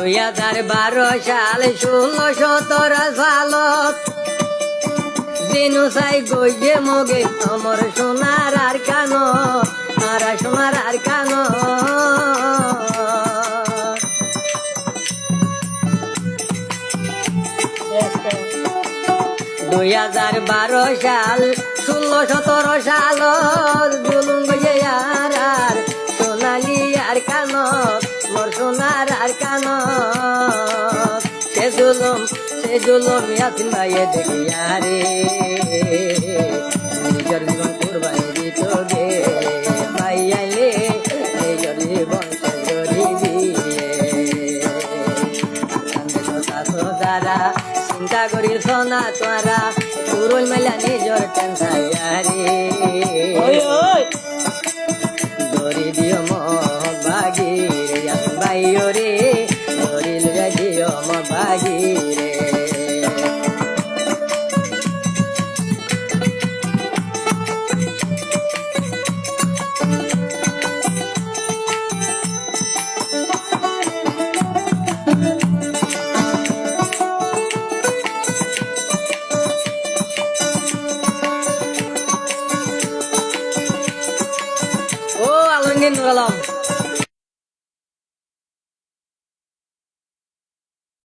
2012 সাল 16-17 সালত দিনু চাই গইয়ে মগে আমার সোনার আর কানো আর সোনার আর কানো 2012 সাল 16-17 সালত জুলুম গইয়ে আর সোনালি আর কানো মোর সোনার আর কানো সে জুলুম ইয়াসিন ভাইয়ে দেখিয়া রে নিজের জীবন কুরবানি দিত গে ভাই আইলে নিজের জীবন সজরি দিয়ে যারা চিন্তা করি সোনা তোরা পুরোই মেলা নিজের টেনশাইয়া রে ধরি দিও মগ বাগি ইয়াসিন ভাইও রে ধরি লইয়া দিও মগ বাগি রে ও আলমগীর নুর আলম